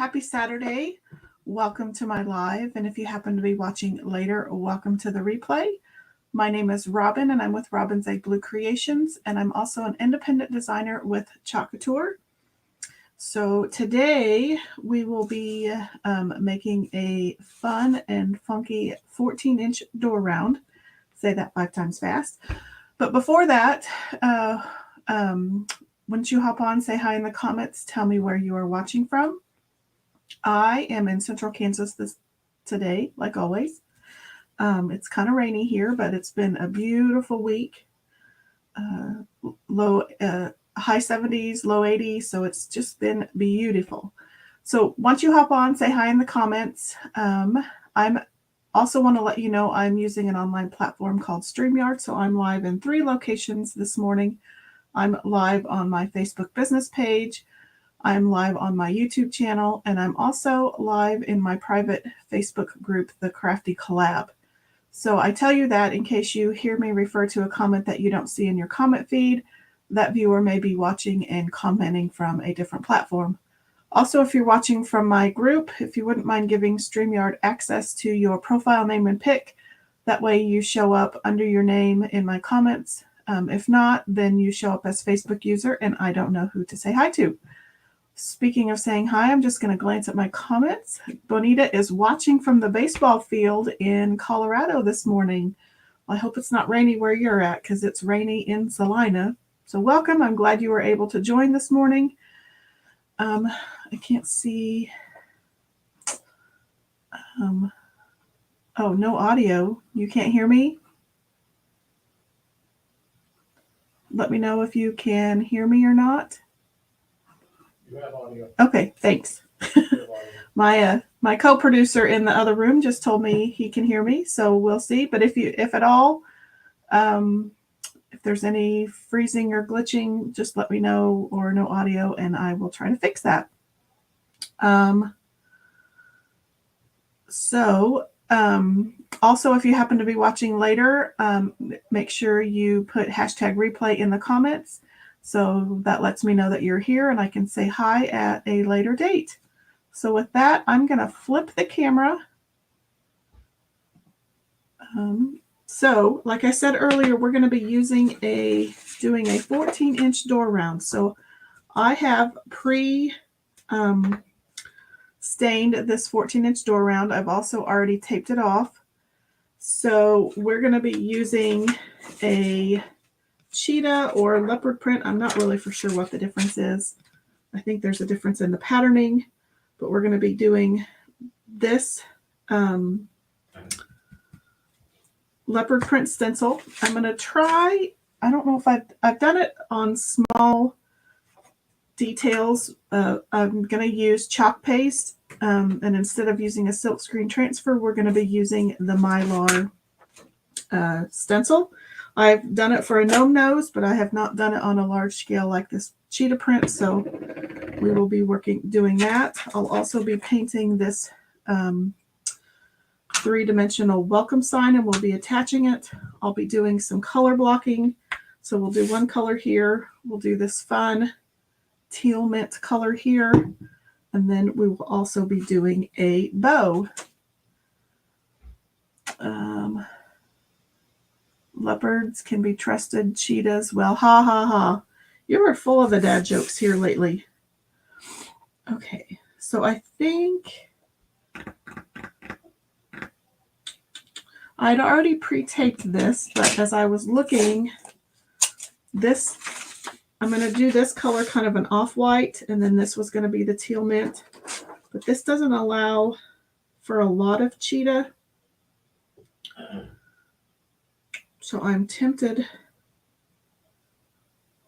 Happy Saturday. Welcome to my live. And if you happen to be watching later, welcome to the replay. My name is Robin and I'm with Robin's Egg Blue Creations. And I'm also an independent designer with Couture. So today we will be making a fun and funky 14-inch door round. Say that 5 times fast. But before that, once you hop on, say hi in the comments. Tell me where you are watching from. I am in Central Kansas today, like always. It's kind of rainy here, but it's been a beautiful week. High 70s, low 80s, so it's just been beautiful. So once you hop on, say hi in the comments. I'm also want to let you know I'm using an online platform called StreamYard, so I'm live in 3 locations this morning. I'm live on my Facebook business page. I'm live on my YouTube channel, and I'm also live in my private Facebook group, the Crafty Collab. So I tell you that in case you hear me refer to a comment that you don't see in your comment feed, that viewer may be watching and commenting from a different platform. Also, if you're watching from my group, if you wouldn't mind giving StreamYard access to your profile name and pic, that way you show up under your name in my comments. If not, then you show up as Facebook user and I don't know who to say hi to. Speaking of saying hi, I'm just going to glance at my comments. Bonita is watching from the baseball field in Colorado this morning. Well, I hope it's not rainy where you're at because it's rainy in Salina. So welcome. I'm glad you were able to join this morning. I can't see. Oh, no audio. You can't hear me? Let me know if you can hear me or not. You have audio. Okay, thanks. My co-producer in the other room just told me he can hear me, so we'll see. But if at all, if there's any freezing or glitching, just let me know, or no audio, and I will try to fix that. Also, if you happen to be watching later, make sure you put hashtag replay in the comments. So that lets me know that you're here and I can say hi at a later date. So with that, I'm going to flip the camera. So like I said earlier, we're going to be doing a 14-inch door round. So I have stained this 14-inch door round. I've also already taped it off. So we're going to be using a cheetah or leopard print. I'm not really for sure what the difference is. I think there's a difference in the patterning, but we're going to be doing this leopard print stencil. I'm going to try, I don't know if I've done it on small details. I'm going to use chalk paste, and instead of using a silkscreen transfer, we're going to be using the Mylar stencil. I've done it for a gnome nose, but I have not done it on a large scale like this cheetah print, so we will be doing that. I'll also be painting this 3-dimensional welcome sign, and we'll be attaching it. I'll be doing some color blocking, so we'll do one color here. We'll do this fun teal mint color here, and then we will also be doing a bow. Leopards can be trusted, cheetahs, well, ha ha ha. You were full of the dad jokes here lately. Okay, so I think I'd already pre-taped this, but as I was looking, I'm going to do this color kind of an off-white, and then this was going to be the teal mint. But this doesn't allow for a lot of cheetah. So I'm tempted.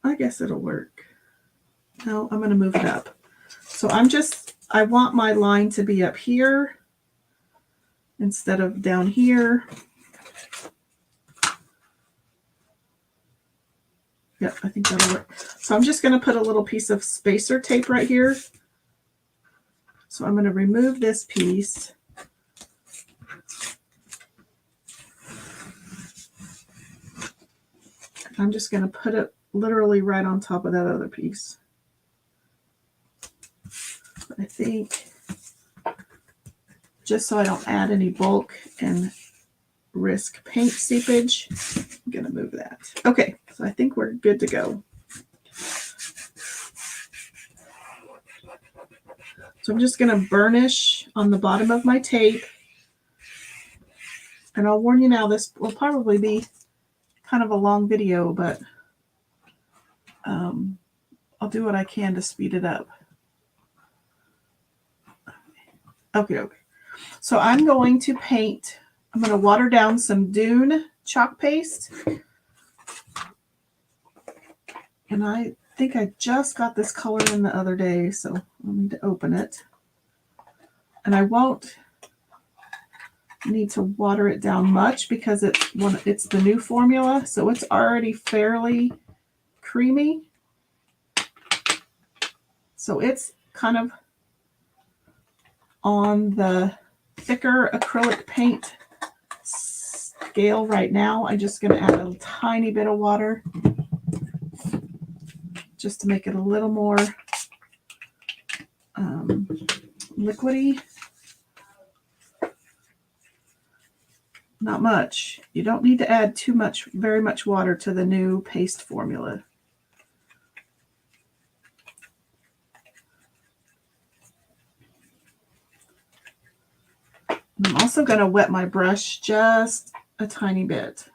I guess it'll work. No, I'm going to move it up. So I want my line to be up here instead of down here. Yep, I think that'll work. So I'm just going to put a little piece of spacer tape right here. So I'm going to remove this piece. I'm just going to put it literally right on top of that other piece. I think just so I don't add any bulk and risk paint seepage. I'm going to move that. Okay, so I think we're good to go. So I'm just going to burnish on the bottom of my tape. And I'll warn you now, this will probably be kind of a long video, but I'll do what I can to speed it up. Okay. So I'm going to paint, I'm going to water down some Dune chalk paste. And I think I just got this color in the other day, so I'll need to open it. And I won't need to water it down much because it's the new formula, so it's already fairly creamy. So it's kind of on the thicker acrylic paint scale right now. I'm just going to add a tiny bit of water just to make it a little more liquidy. Not much. You don't need to add very much water to the new paste formula. And I'm also going to wet my brush just a tiny bit.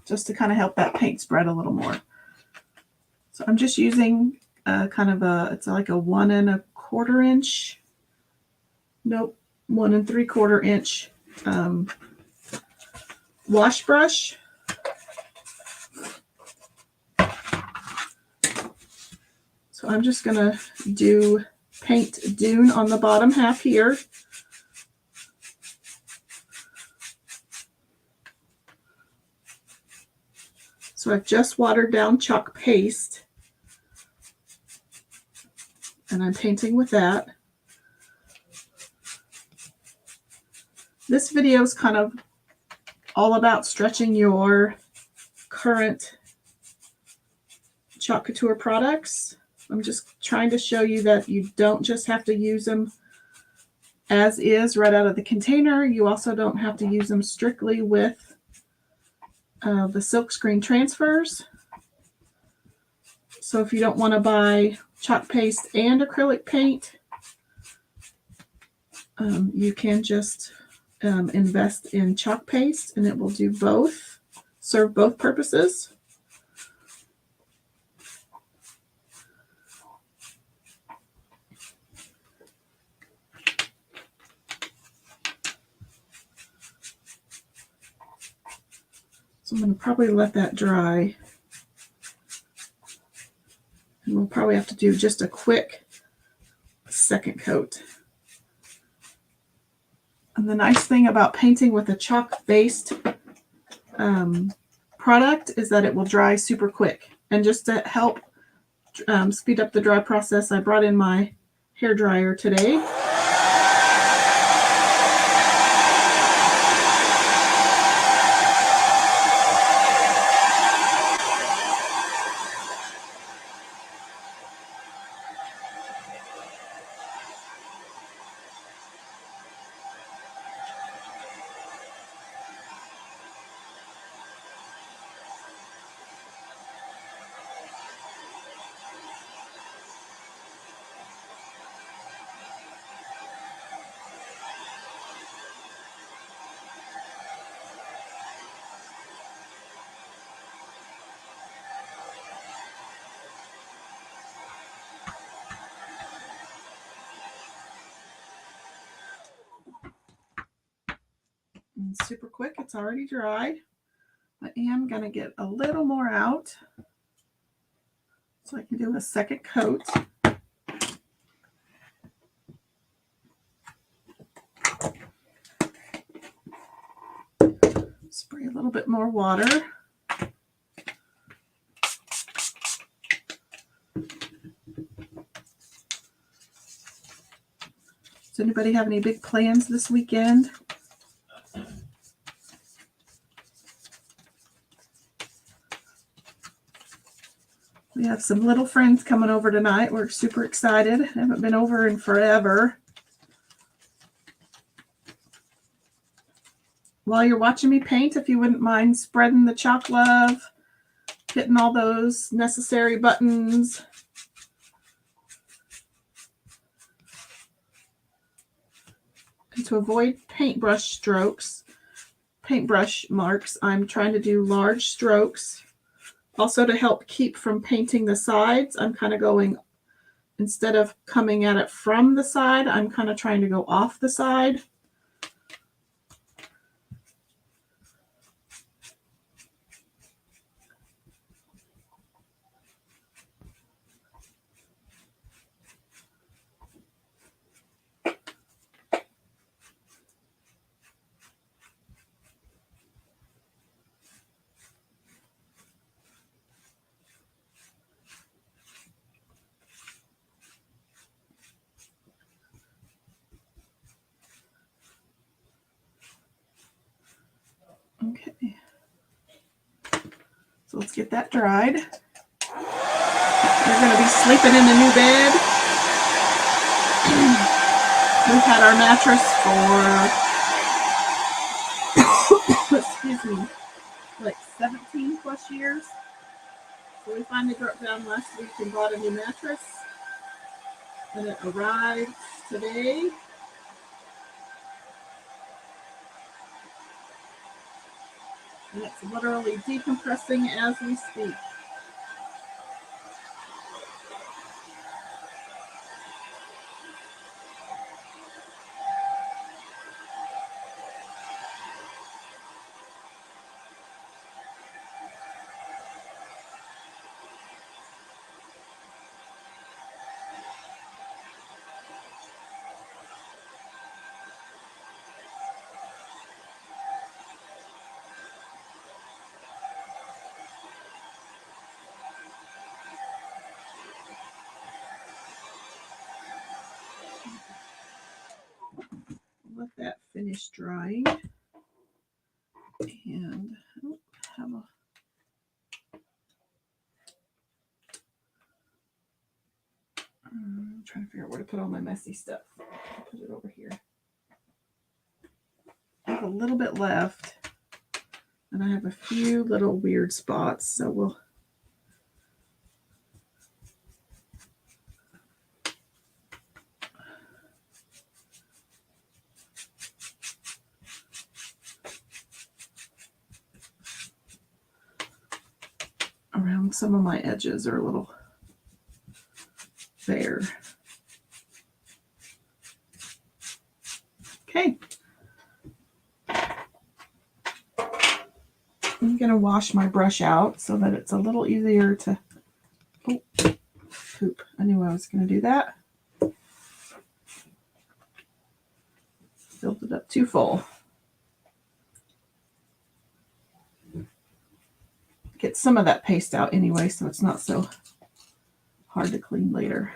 Just to kind of help that paint spread a little more. So I'm just using it's like a 1 1/4 inch. Nope, 1 3/4 inch wash brush. So I'm just going to paint Dune on the bottom half here. So I've just watered down chalk paste, and I'm painting with that. This video is kind of all about stretching your current Chalk Couture products. I'm just trying to show you that you don't just have to use them as is right out of the container. You also don't have to use them strictly with the silkscreen transfers. So if you don't want to buy chalk paste and acrylic paint, you can just invest in chalk paste, and it will do both, serve both purposes. So I'm going to probably let that dry. And we'll probably have to do just a quick second coat. And the nice thing about painting with a chalk-based product is that it will dry super quick. And just to help speed up the dry process, I brought in my hair dryer today. And super quick, it's already dry. I am going to get a little more out so I can do a second coat. Spray a little bit more water. Does anybody have any big plans this weekend? have some little friends coming over tonight. We're super excited. Haven't been over in forever. While you're watching me paint, if you wouldn't mind spreading the chalk love, hitting all those necessary buttons. And to avoid paintbrush marks, I'm trying to do large strokes. Also to help keep from painting the sides, I'm kind of going, instead of coming at it from the side, I'm kind of trying to go off the side. Okay, so let's get that dried. We're going to be sleeping in the new bed. We've had our mattress for, excuse me, like 17 plus years. So we finally dropped down last week and bought a new mattress. And it arrived today. And it's literally decompressing as we speak. Let that finish drying. And have a I'm trying to figure out where to put all my messy stuff. I'll put it over here. I have a little bit left, and I have a few little weird spots, so we'll around some of my edges are a little bare. Okay. I'm going to wash my brush out so that it's a little easier to, oh, poop. I knew I was going to do that. Filled it up too full. Get some of that paste out anyway, so it's not so hard to clean later.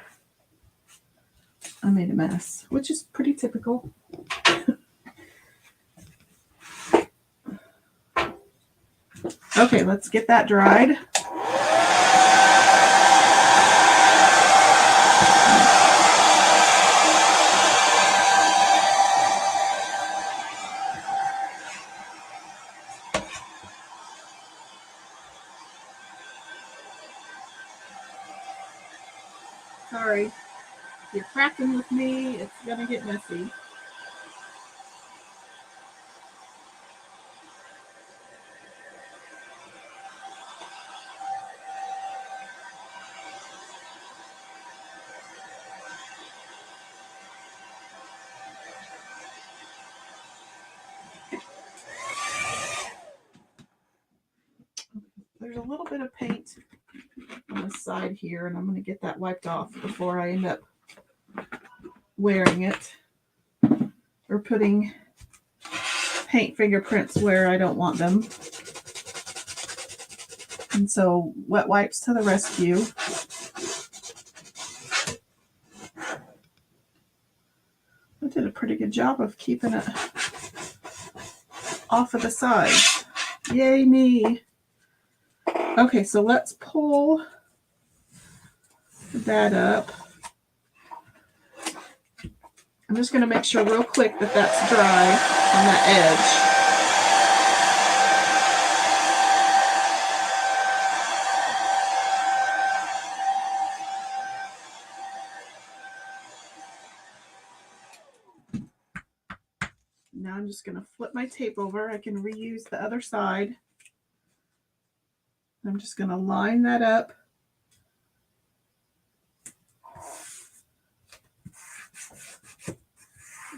I made a mess, which is pretty typical. Okay, let's get that dried. Sorry, if you're crafting with me, it's gonna get messy. There's a little bit of paint on the side here, and I'm going to get that wiped off before I end up wearing it or putting paint fingerprints where I don't want them. And so wet wipes to the rescue. I did a pretty good job of keeping it off of the sides. Yay me. Okay, so let's pull that up. I'm just going to make sure real quick that that's dry on that edge. Now I'm just going to flip my tape over. I can reuse the other side. I'm just going to line that up.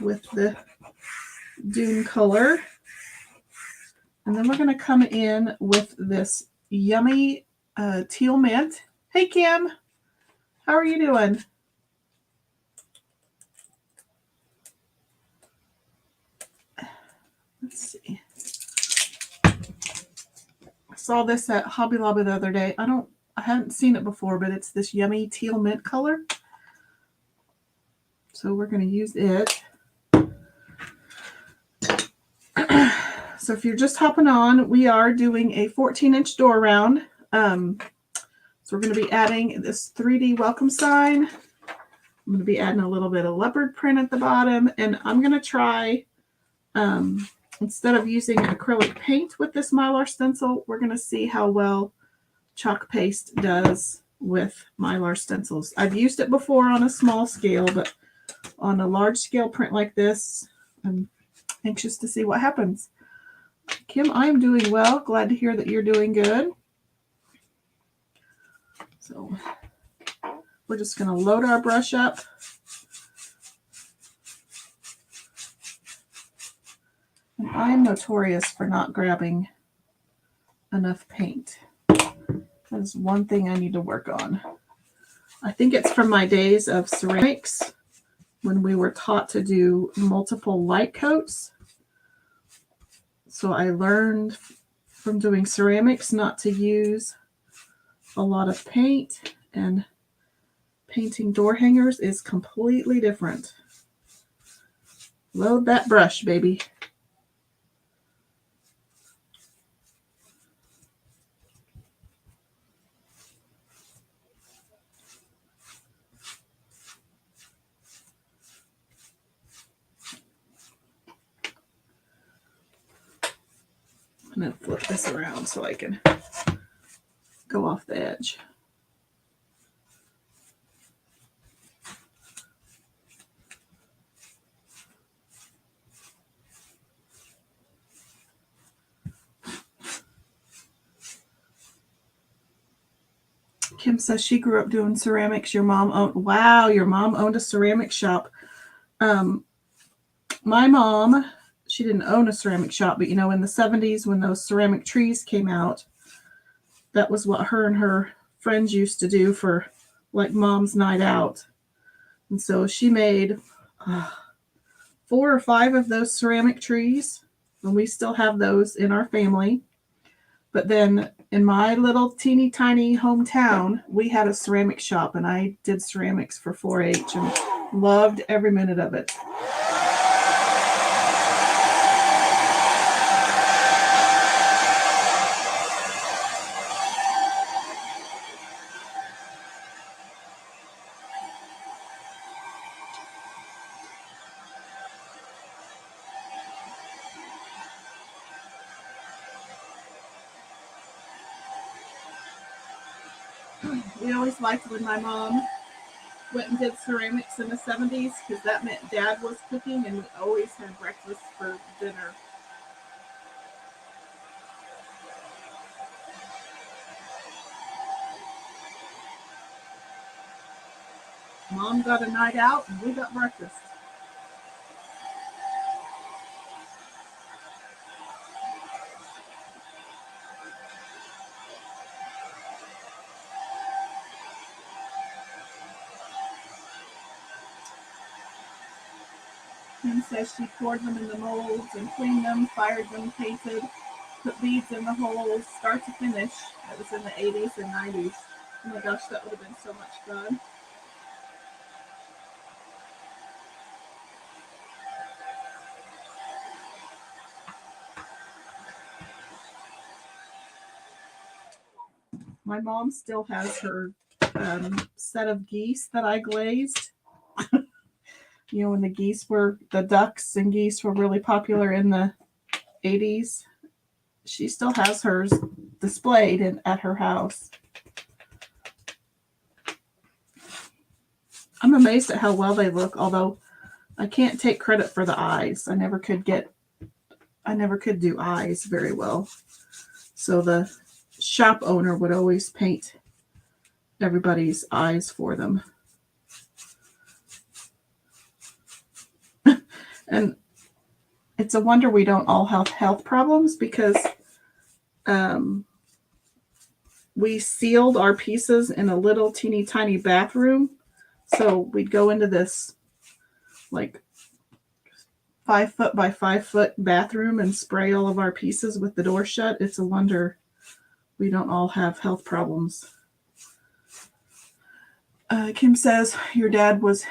With the dune color. And then we're going to come in with this yummy teal mint. Hey, Kim. How are you doing? Let's see. I saw this at Hobby Lobby the other day. I hadn't seen it before, but it's this yummy teal mint color. So we're going to use it. So if you're just hopping on, we are doing a 14-inch door round. So we're going to be adding this 3D welcome sign. I'm going to be adding a little bit of leopard print at the bottom. And I'm going to try, instead of using acrylic paint with this Mylar stencil, we're going to see how well chalk paste does with Mylar stencils. I've used it before on a small scale, but on a large scale print like this, I'm anxious to see what happens. Kim, I'm doing well. Glad to hear that you're doing good. So we're just going to load our brush up. And I'm notorious for not grabbing enough paint. That is one thing I need to work on. I think it's from my days of ceramics when we were taught to do multiple light coats. So I learned from doing ceramics not to use a lot of paint, and painting door hangers is completely different. Load that brush, baby. I'm going to flip this around so I can go off the edge. Kim says she grew up doing ceramics. Your mom owned, wow, your mom owned a ceramic shop. My mom, she didn't own a ceramic shop, but you know, in the 70s when those ceramic trees came out, that was what her and her friends used to do for like mom's night out. And so she made 4 or 5 of those ceramic trees, and we still have those in our family. But then in my little teeny tiny hometown, we had a ceramic shop, and I did ceramics for 4-H and loved every minute of it. We always liked when my mom went and did ceramics in the 70s because that meant Dad was cooking, and we always had breakfast for dinner. Mom got a night out, and we got breakfast. Kim says she poured them in the molds and cleaned them, fired them, painted, put beads in the holes, start to finish. That was in the 80s and 90s. Oh my gosh, that would have been so much fun. My mom still has her set of geese that I glazed. You know, when the ducks and geese were really popular in the 80s. She still has hers displayed at her house. I'm amazed at how well they look, although I can't take credit for the eyes. I never could do eyes very well. So the shop owner would always paint everybody's eyes for them. And it's a wonder we don't all have health problems, because we sealed our pieces in a little teeny tiny bathroom. So we'd go into this like 5 foot by 5 foot bathroom and spray all of our pieces with the door shut. It's a wonder we don't all have health problems. Kim says your dad was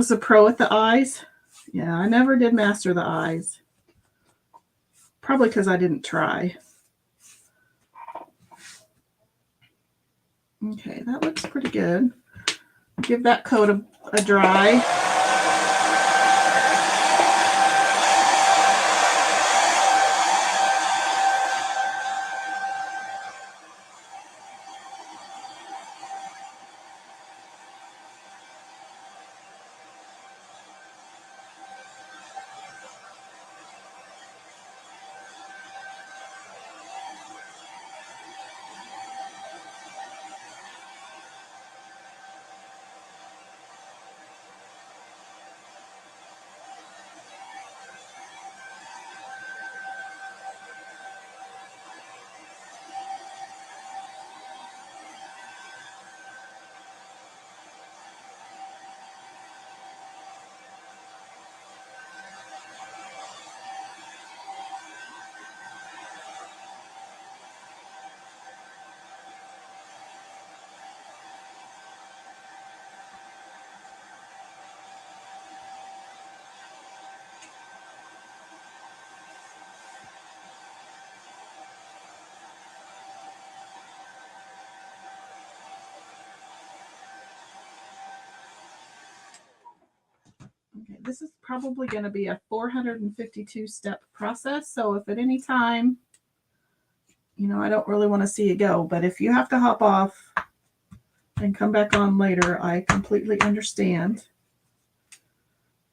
a pro at the eyes. Yeah, I never did master the eyes. Probably because I didn't try. Okay, that looks pretty good. Give that coat a dry. Okay, this is probably going to be a 452 step process. So if at any time, I don't really want to see you go, but if you have to hop off and come back on later, I completely understand.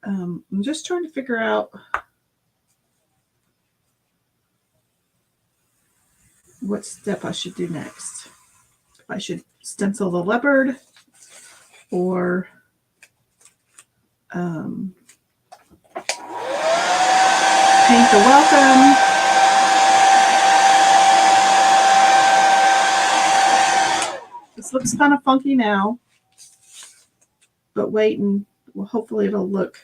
I'm just trying to figure out what step I should do next. If I should stencil the leopard or paint the welcome. This looks kind of funky now, but wait and hopefully it'll look.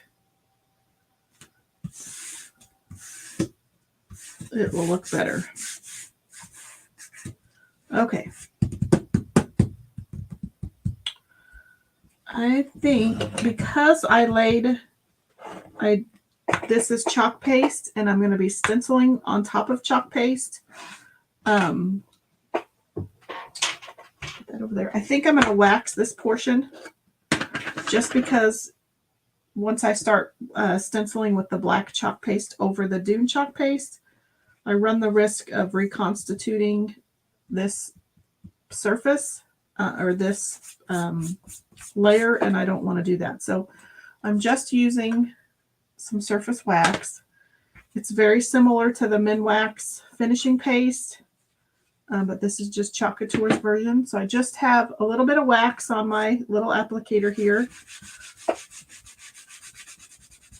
It will look better. Okay. I think because this is chalk paste and I'm going to be stenciling on top of chalk paste. Put that over there. I think I'm going to wax this portion just because once I start stenciling with the black chalk paste over the dune chalk paste, I run the risk of reconstituting this surface or this layer, and I don't want to do that. So I'm just using some surface wax. It's very similar to the Minwax finishing paste, but this is just Chalk Couture's version. So I just have a little bit of wax on my little applicator here.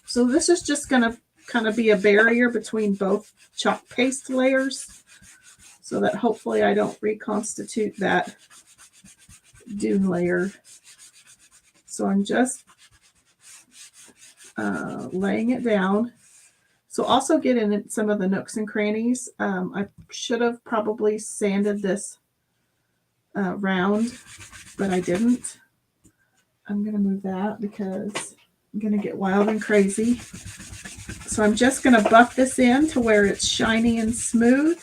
So this is just going to kind of be a barrier between both chalk paste layers so that hopefully I don't reconstitute that dune layer. So I'm just laying it down. So also get in some of the nooks and crannies. I should have probably sanded this round, but I didn't. I'm going to move that because I'm going to get wild and crazy. So I'm just going to buff this in to where it's shiny and smooth.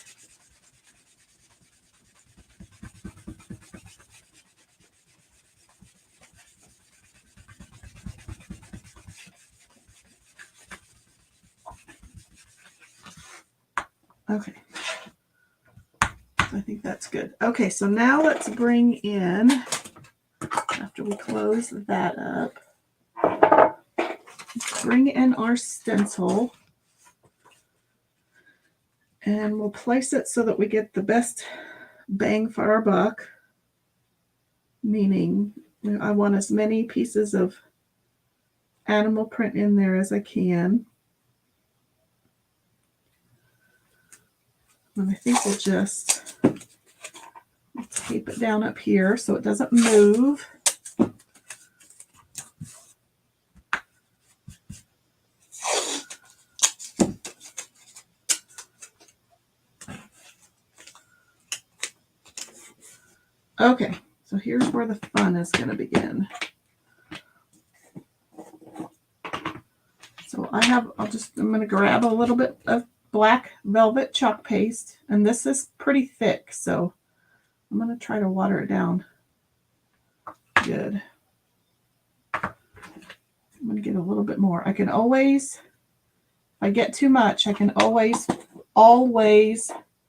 Okay. I think that's good. Okay, so now let's bring in, after we close that up, bring in our stencil. And we'll place it so that we get the best bang for our buck. Meaning, I want as many pieces of animal print in there as I can. And I think we'll just tape it down up here so it doesn't move. Okay, so here's where the fun is going to begin. So I'm going to grab a little bit of black velvet chalk paste, and this is pretty thick, so I'm going to try to water it down good. I'm going to get a little bit more. I can always, if I get too much, I can always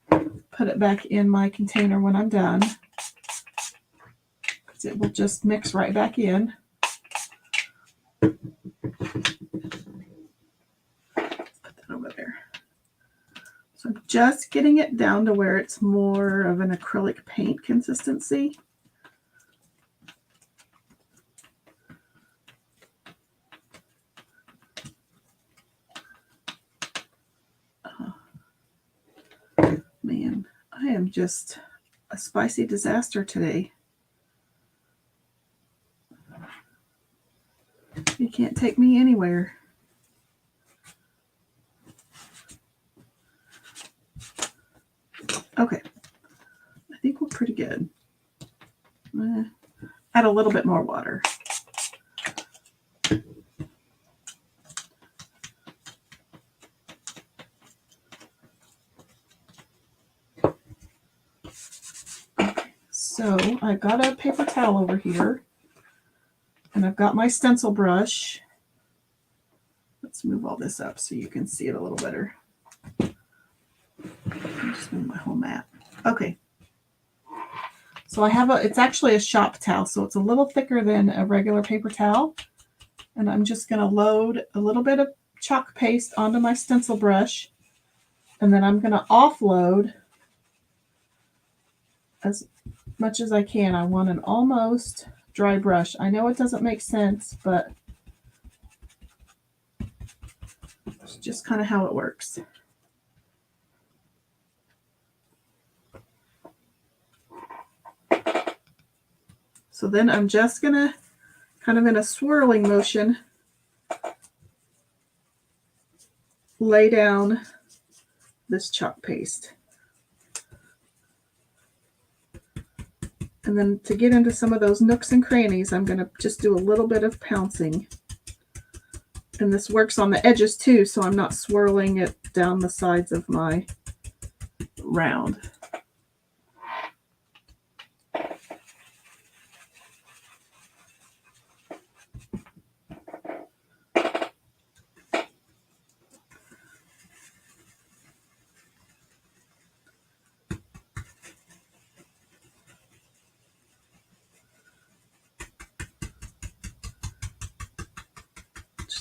put it back in my container when I'm done. It will just mix right back in. Put that over there. So I'm just getting it down to where it's more of an acrylic paint consistency. Man, I am just a spicy disaster today. You can't take me anywhere. Okay, I think we're pretty good. Add a little bit more water. Okay, so I've got a paper towel over here. And I've got my stencil brush. Let's move all this up so you can see it a little better. I'll just move my whole mat. Okay. So I have it's actually a shop towel, so it's a little thicker than a regular paper towel. And I'm just going to load a little bit of chalk paste onto my stencil brush. And then I'm going to offload as much as I can. I want an almost dry brush. I know it doesn't make sense, but it's just kind of how it works. So then I'm just going to, kind of in a swirling motion, lay down this chalk paste. And then to get into some of those nooks and crannies, I'm going to just do a little bit of pouncing. And this works on the edges too, so I'm not swirling it down the sides of my round.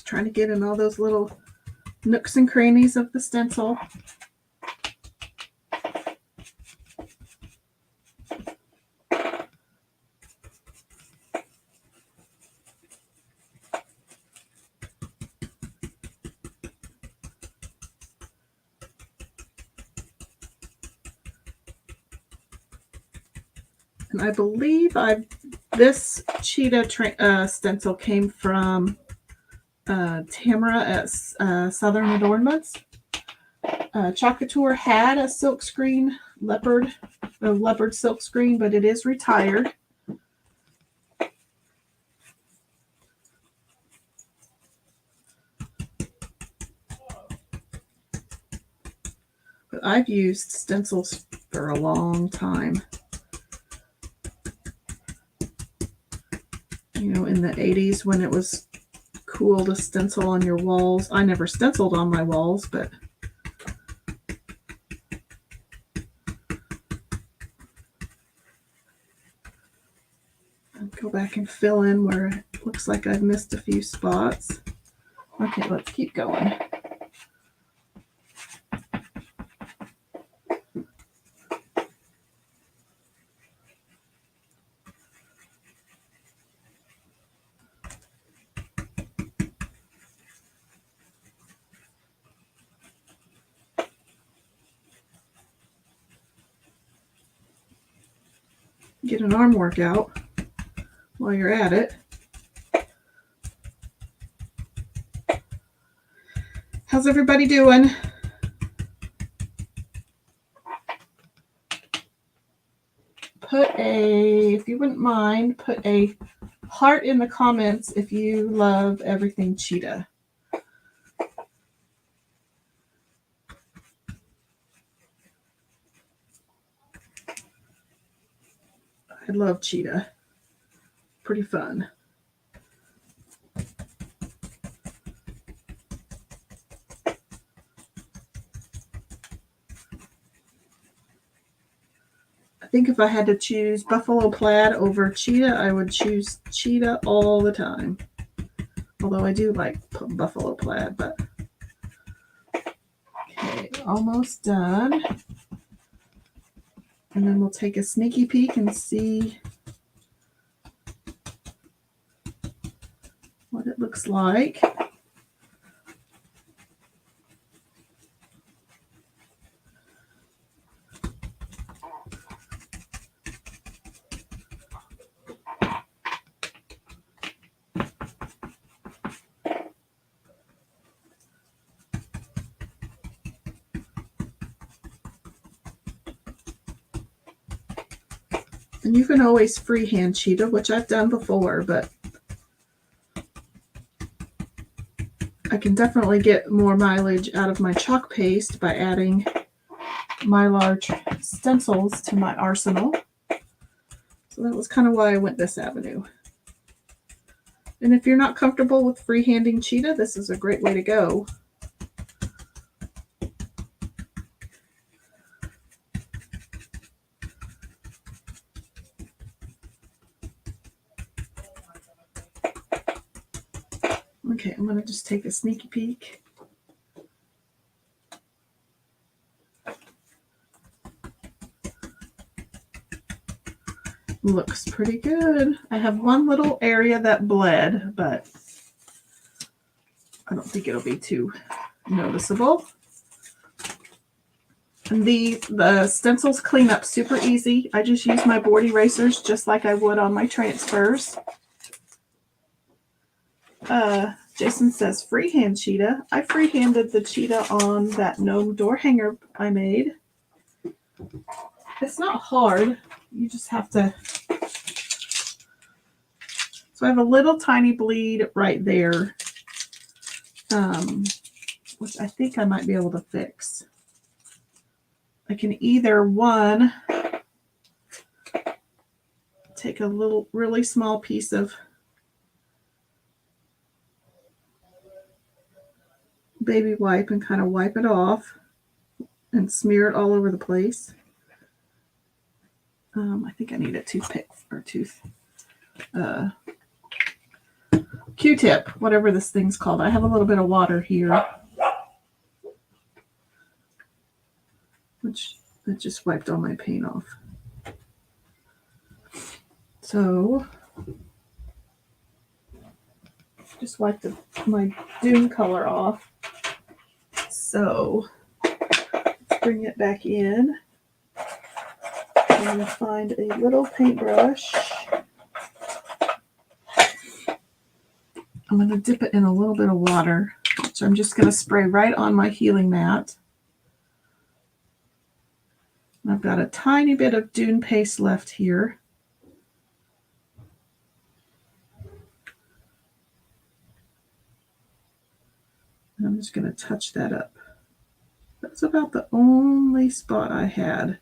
Trying to get in all those little nooks and crannies of the stencil. And I believe this cheetah stencil came from Tamara at Southern Adornments. Couture had a silkscreen leopard silkscreen, but it is retired. But I've used stencils for a long time. You know, in the 80s when it was cool to stencil on your walls. I never stenciled on my walls, but back and fill in where it looks like I've missed a few spots. Okay, let's keep going. Get an arm workout while you're at it. How's everybody doing? If you wouldn't mind, put a heart in the comments if you love everything cheetah. I love cheetah. Pretty fun. I think if I had to choose buffalo plaid over cheetah, I would choose cheetah all the time. Although I do like buffalo plaid, but okay, almost done. And then we'll take a sneaky peek and see what it looks like. And you can always freehand cheetah, which I've done before, but I can definitely get more mileage out of my chalk paste by adding Mylar Stencils to my arsenal. So that was kind of why I went this avenue. And if you're not comfortable with freehanding cheetah, this is a great way to go. Okay, I'm going to just take a sneaky peek. Looks pretty good. I have one little area that bled, but I don't think it'll be too noticeable. And the stencils clean up super easy. I just use my board erasers just like I would on my transfers. Jason says freehand cheetah. I freehanded the cheetah on that gnome door hanger I made. It's not hard. You just have to. So I have a little tiny bleed right there, which I think I might be able to fix. I can either take a really small piece of baby wipe and kind of wipe it off and smear it all over the place. I think I need a toothpick or Q-tip, whatever this thing's called. I have a little bit of water here, which I just wiped all my paint off. So just wiped my dune color off. So let's bring it back in. I'm going to find a little paintbrush. I'm going to dip it in a little bit of water, which I'm just going to spray right on my healing mat. And I've got a tiny bit of dune paste left here. And I'm just going to touch that up. That's about the only spot I had.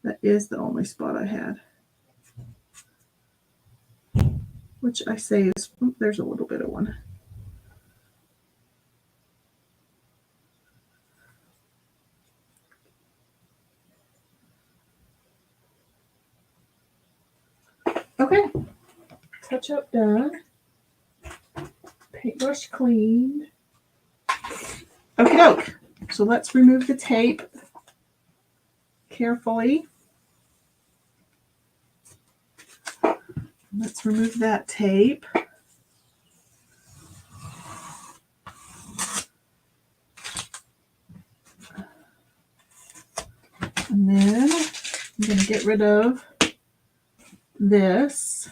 That is the only spot I had. Which I say is, there's a little bit of one. touch-up done. Paintbrush cleaned. Okie doke. So let's remove the tape carefully. Let's remove that tape. And then I'm going to get rid of this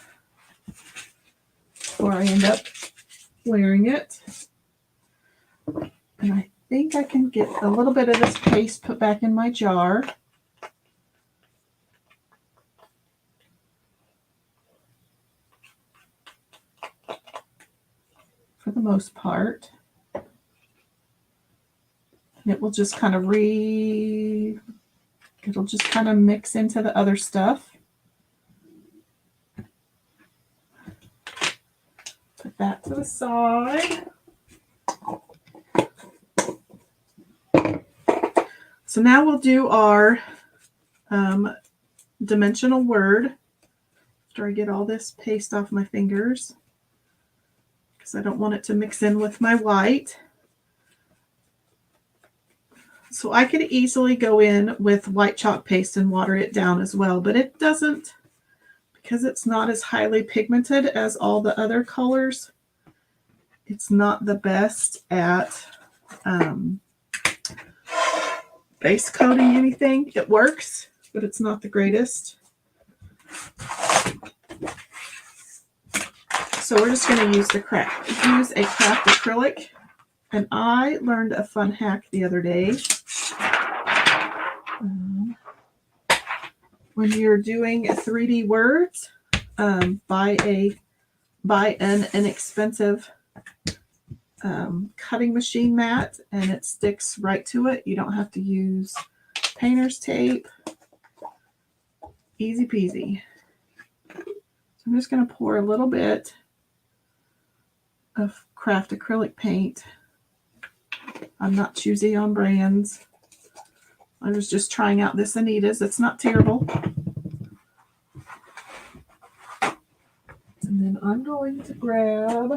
before I end up wearing it. And I think I can get a little bit of this paste put back in my jar. For the most part. And it will just kind of it'll just kind of mix into the other stuff. Put that to the side. So now we'll do our dimensional word after I get all this paste off my fingers, because I don't want it to mix in with my white. So I could easily go in with white chalk paste and water it down as well, but it doesn't, because it's not as highly pigmented as all the other colors. It's not the best at base coating anything. It works, but it's not the greatest. So we're just going to use a craft acrylic. And I learned a fun hack the other day. When you're doing 3D words, buy an inexpensive cutting machine mat, and it sticks right to it. You don't have to use painter's tape. Easy peasy. So I'm just going to pour a little bit of craft acrylic paint. I'm not choosy on brands. I was just trying out this Anita's. It's not terrible. And then I'm going to grab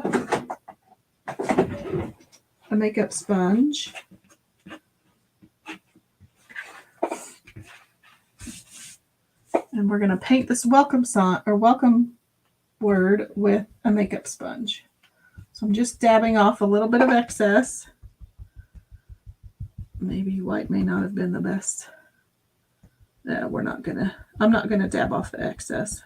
a makeup sponge. And we're going to paint this welcome word with a makeup sponge. So I'm just dabbing off a little bit of excess. Maybe white may not have been the best. No, I'm not gonna dab off the excess.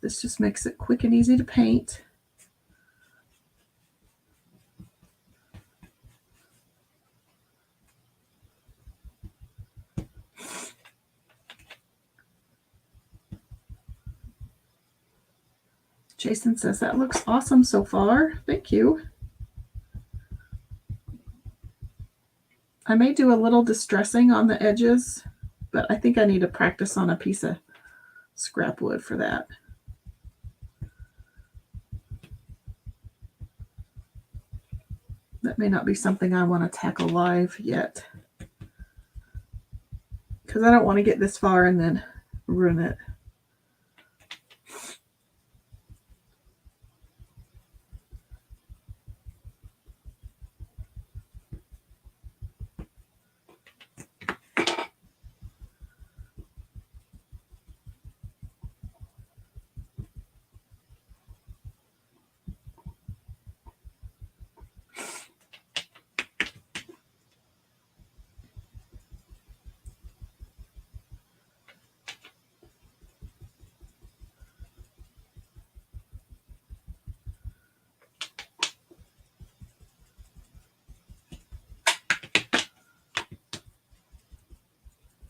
This just makes it quick and easy to paint. Jason says that looks awesome so far. Thank you. I may do a little distressing on the edges, but I think I need to practice on a piece of scrap wood for that. That may not be something I want to tackle live yet, because I don't want to get this far and then ruin it.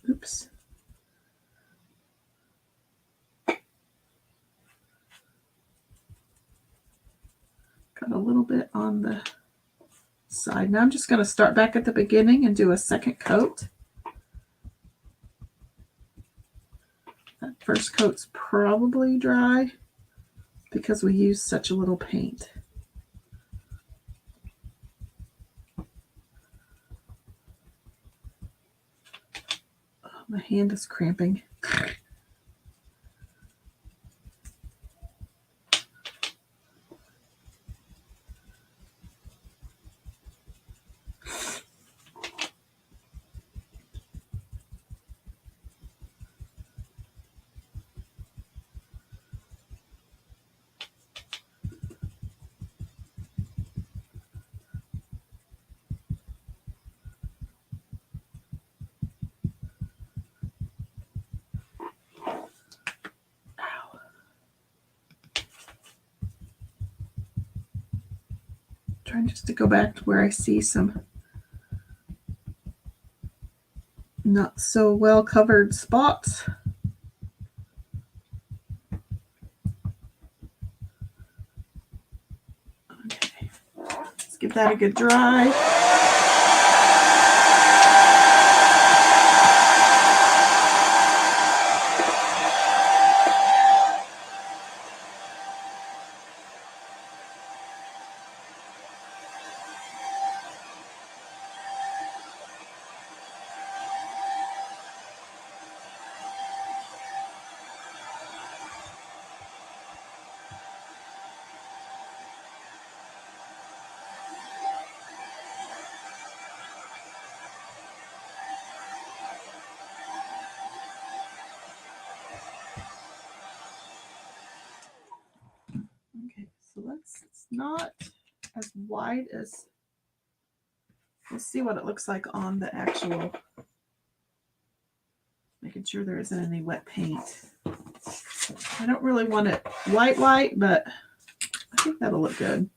Oops. Got a little bit on the side. Now I'm just going to start back at the beginning and do a second coat. That first coat's probably dry because we use such a little paint. hand is cramping. Trying just to go back to where I see some not so well covered spots. Okay, let's give that a good dry. Okay, so it's not as wide as, we'll see what it looks like on the actual, making sure there isn't any wet paint. I don't really want it white, but I think that'll look good.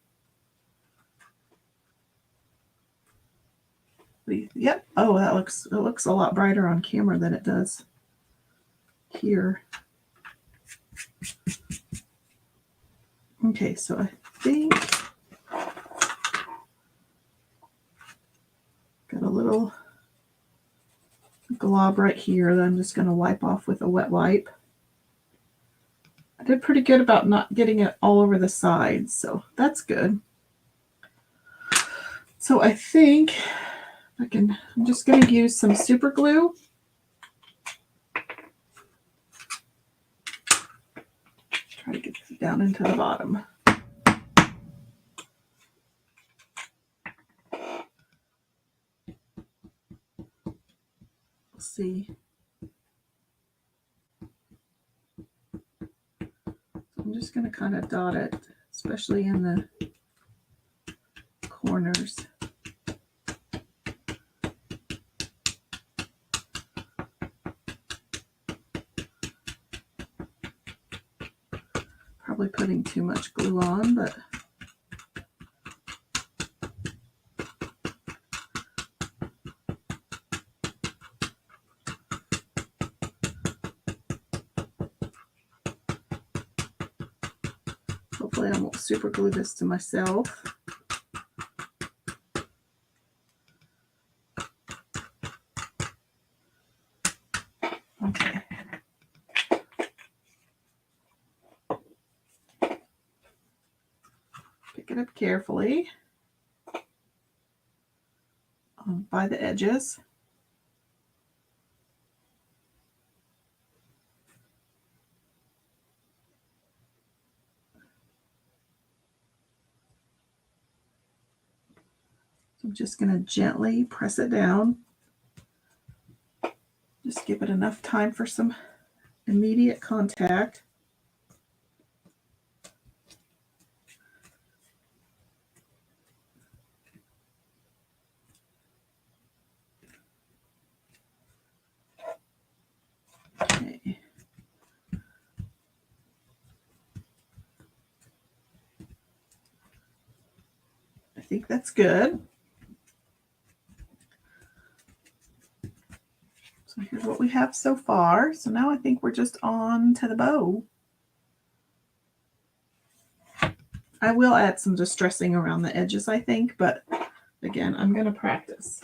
Yep. Oh, it looks a lot brighter on camera than it does here. Okay, so I think got a little glob right here that I'm just going to wipe off with a wet wipe. I did pretty good about not getting it all over the sides, so that's good. So I think I'm just going to use some super glue. Try to get this down into the bottom. We'll see. I'm just going to kind of dot it, especially in the corners. Probably putting too much glue on, but hopefully I won't super glue this to myself. Okay. Pick it up carefully by the edges. So I'm just going to gently press it down. Just give it enough time for some immediate contact. Okay. I think that's good. So here's what we have so far. So now I think we're just on to the bow. I will add some distressing around the edges, I think, but again, I'm going to practice.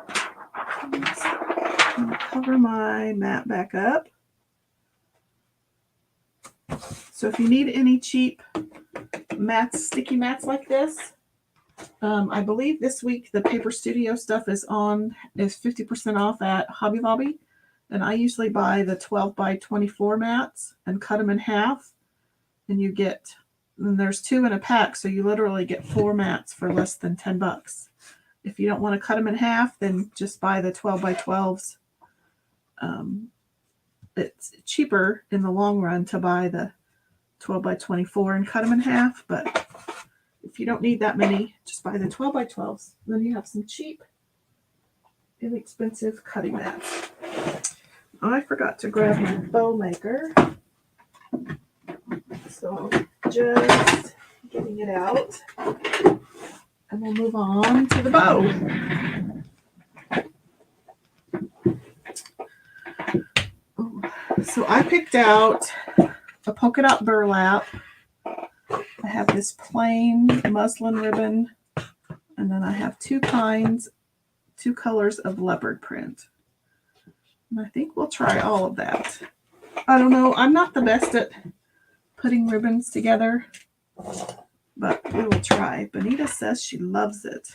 I'm going to cover my mat back up. So if you need any cheap mats, sticky mats like this, I believe this week the Paper Studio stuff is 50% off at Hobby Lobby. And I usually buy the 12 by 24 mats and cut them in half. And you get, and there's 2 in a pack, so you literally get 4 mats for less than $10. If you don't want to cut them in half, then just buy the 12 by 12s. It's cheaper in the long run to buy the 12 by 24 and cut them in half, but if you don't need that many, just buy the 12 by 12s. Then you have some cheap, inexpensive cutting mats. I forgot to grab my bow maker, so just getting it out, and we'll move on to the bow. So I picked out a polka dot burlap. I have this plain muslin ribbon, and then I have 2 colors of leopard print. And I think we'll try all of that. I don't know. I'm not the best at putting ribbons together, but we will try. Bonita says she loves it.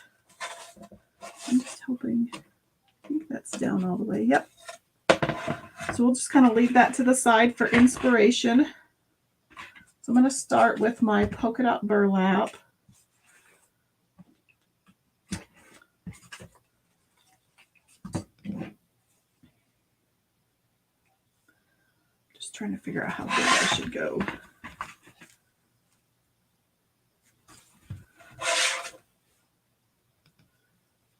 I'm just hoping. I think that's down all the way. Yep. So we'll just kind of leave that to the side for inspiration. So I'm going to start with my polka dot burlap. Just trying to figure out how big I should go.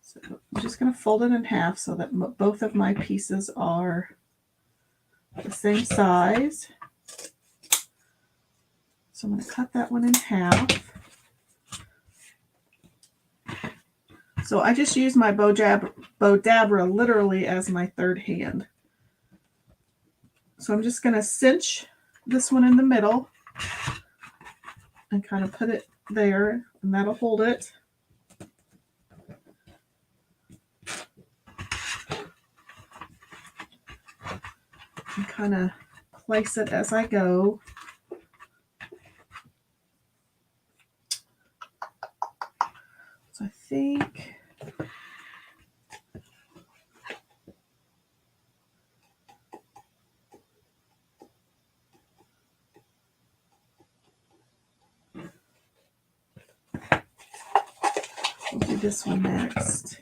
So I'm just going to fold it in half so that both of my pieces are the same size. So I'm going to cut that one in half. So I just use my bow dabra literally as my third hand. So I'm just going to cinch this one in the middle and kind of put it there, and that'll hold it. And kind of place it as I go. So I think we'll do this one next.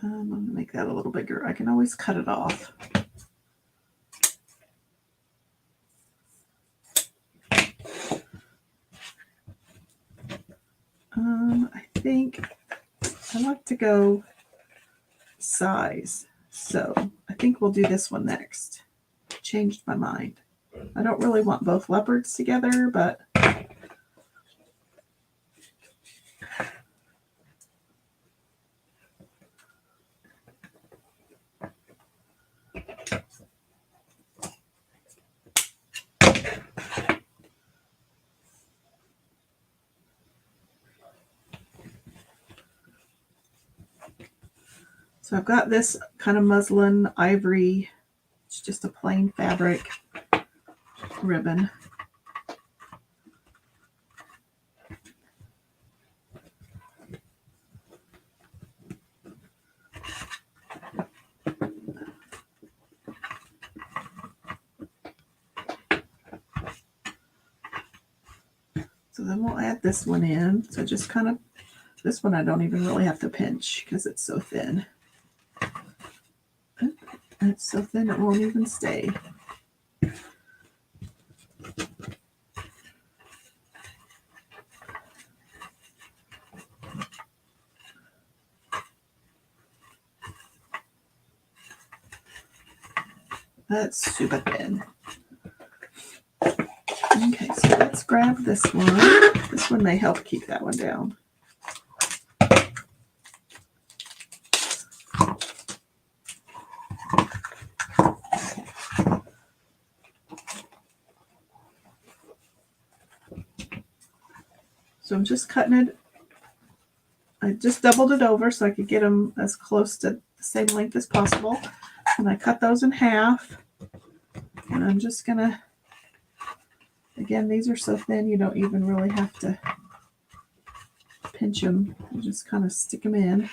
I'm going to make that a little bigger. I can always cut it off. I think I like to go size. So I think we'll do this one next. Changed my mind. I don't really want both leopards together, but so I've got this kind of muslin ivory. It's just a plain fabric ribbon. So then we'll add this one in. So just kind of, this one I don't even really have to pinch because it's so thin. And it's so thin it won't even stay. That's super thin. Okay, so let's grab this one. This one may help keep that one down. So I'm just cutting it I just doubled it over so I could get them as close to the same length as possible. And I cut those in half. And I'm just going to, again, these are so thin you don't even really have to pinch them. You just kind of stick them in.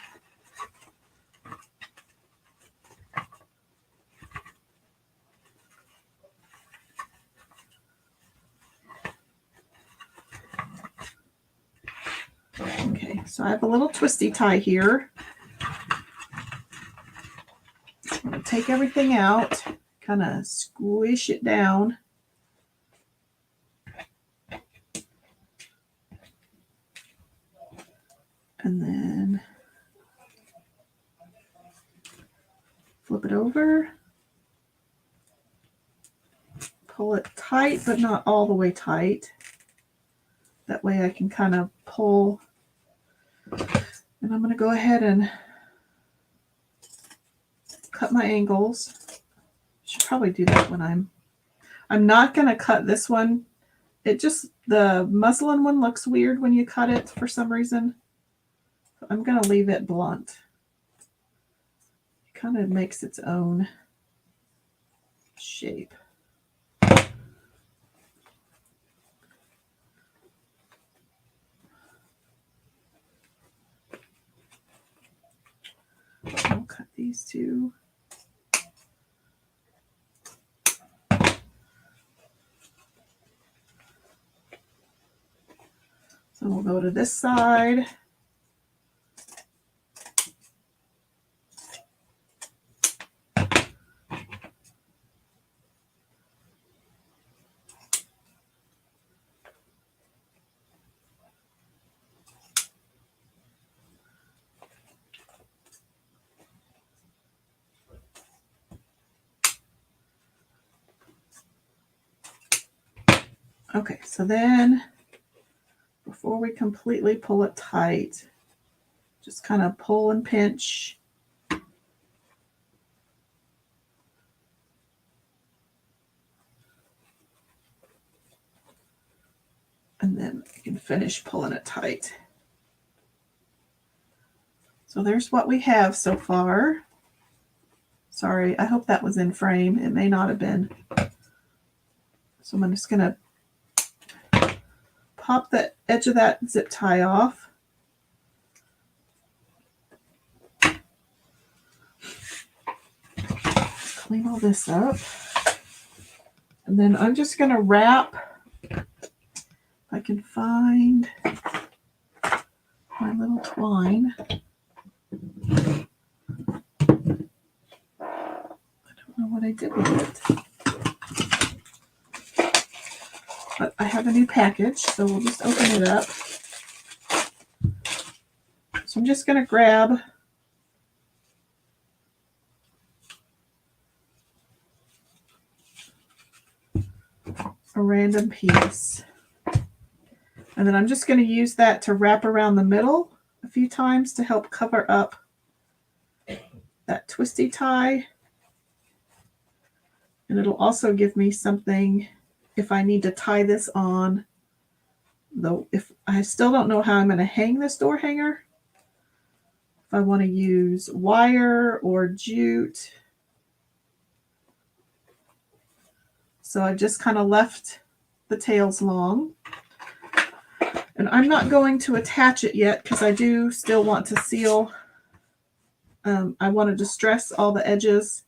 Okay, so I have a little twisty tie here. I'm going to take everything out, kind of squish it down. And then flip it over. Pull it tight, but not all the way tight. That way I can kind of pull. And I'm going to go ahead and cut my angles. Should probably do that when I'm not going to cut this one. It just, the muslin one looks weird when you cut it for some reason. I'm going to leave it blunt. It kind of makes its own shape. I'll cut these two. So we'll go to this side. Okay, so then before we completely pull it tight, just kind of pull and pinch. And then you can finish pulling it tight. So there's what we have so far. Sorry, I hope that was in frame. It may not have been. So I'm just going to pop the edge of that zip tie off. Clean all this up. And then I'm just going to wrap, if I can find my little twine. I don't know what I did with it. But I have a new package, so we'll just open it up. So I'm just going to grab a random piece. And then I'm just going to use that to wrap around the middle a few times to help cover up that twisty tie. And it'll also give me something if I need to tie this on, though if I still don't know how I'm going to hang this door hanger. If I want to use wire or jute. So I just kind of left the tails long. And I'm not going to attach it yet because I do still want to seal. I want to distress all the edges,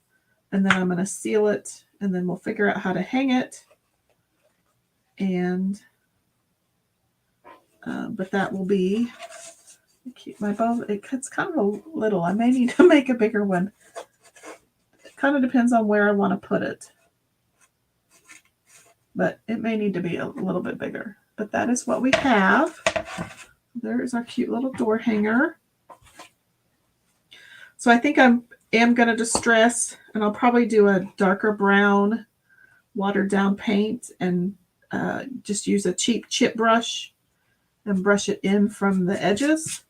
and then I'm going to seal it, and then we'll figure out how to hang it. And but that will be, keep my bow. It's kind of a little. I may need to make a bigger one. It kind of depends on where I want to put it, but it may need to be a little bit bigger. But that is what we have. There's our cute little door hanger. So I think I am going to distress, and I'll probably do a darker brown watered down paint and just use a cheap chip brush and brush it in from the edges.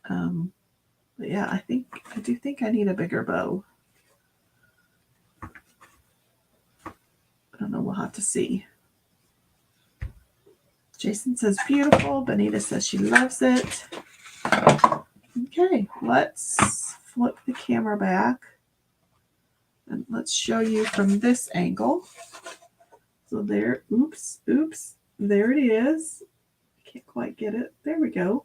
But yeah, I do think I need a bigger bow. I don't know, we'll have to see. Jason says beautiful. Benita says she loves it. Okay, let's flip the camera back and let's show you from this angle. So there, oops, there it is. Can't quite get it. There we go.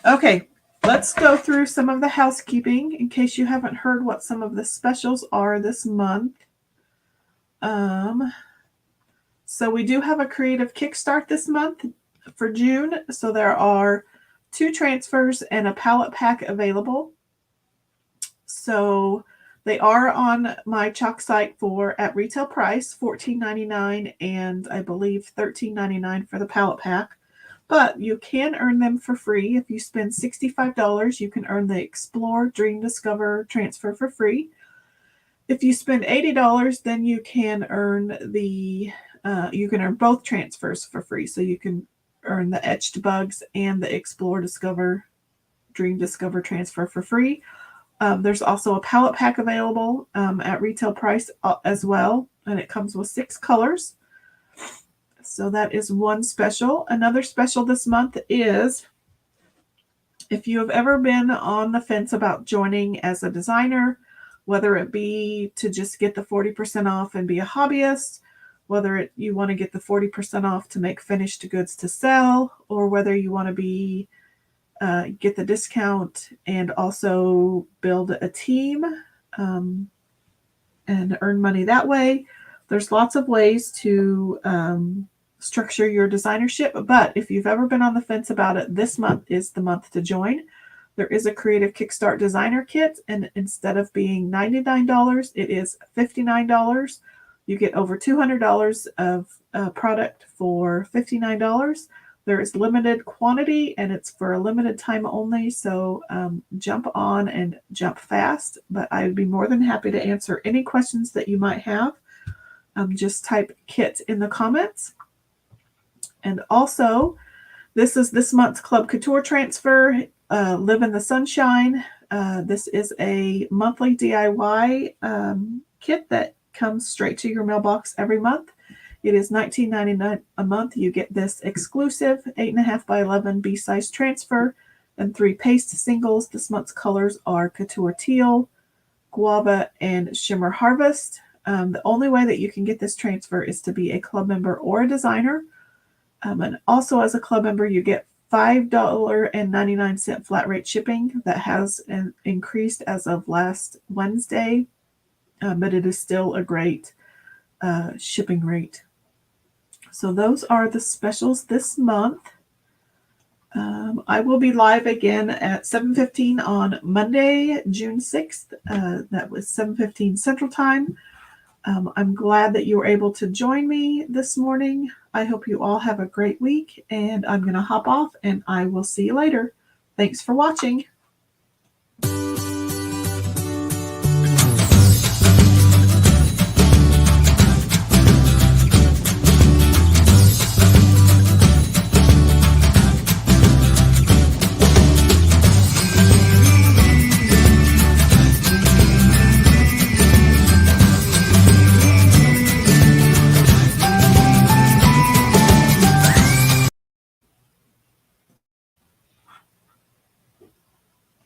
Okay, let's go through some of the housekeeping in case you haven't heard what some of the specials are this month. So we do have a creative kickstart this month for June. So there are 2 transfers and a palette pack available. So they are on my chalk site for at retail price $14.99 and I believe $13.99 for the palette pack. But you can earn them for free. If you spend $65, you can earn the Explore, Dream, Discover transfer for free. If you spend $80, then you can earn both transfers for free. So you can earn the Etched Bugs and the Explore, Discover, Dream, Discover transfer for free. There's also a palette pack available at retail price as well, and it comes with 6 colors. So that is one special. Another special this month is if you have ever been on the fence about joining as a designer, whether it be to just get the 40% off and be a hobbyist, whether you want to get the 40% off to make finished goods to sell, or whether you want to get the discount and also build a team and earn money that way. There's lots of ways to structure your designership, but if you've ever been on the fence about it, this month is the month to join. There is a Creative Kickstart Designer Kit, and instead of being $99, it is $59. You get over $200 of product for $59. There is limited quantity, and it's for a limited time only, so jump on and jump fast. But I would be more than happy to answer any questions that you might have. Just type KIT in the comments. And also, this is this month's Club Couture transfer, Live in the Sunshine. This is a monthly DIY kit that comes straight to your mailbox every month. It is $19.99 a month. You get this exclusive 8.5 by 11 B-size transfer and 3 paste singles. This month's colors are Couture Teal, Guava, and Shimmer Harvest. The only way that you can get this transfer is to be a club member or a designer. And also as a club member, you get $5.99 flat rate shipping. That has increased as of last Wednesday, but it is still a great shipping rate. So those are the specials this month. I will be live again at 7:15 on Monday, June 6th. That was 7:15 Central Time. I'm glad that you were able to join me this morning. I hope you all have a great week, and I'm going to hop off, and I will see you later. Thanks for watching.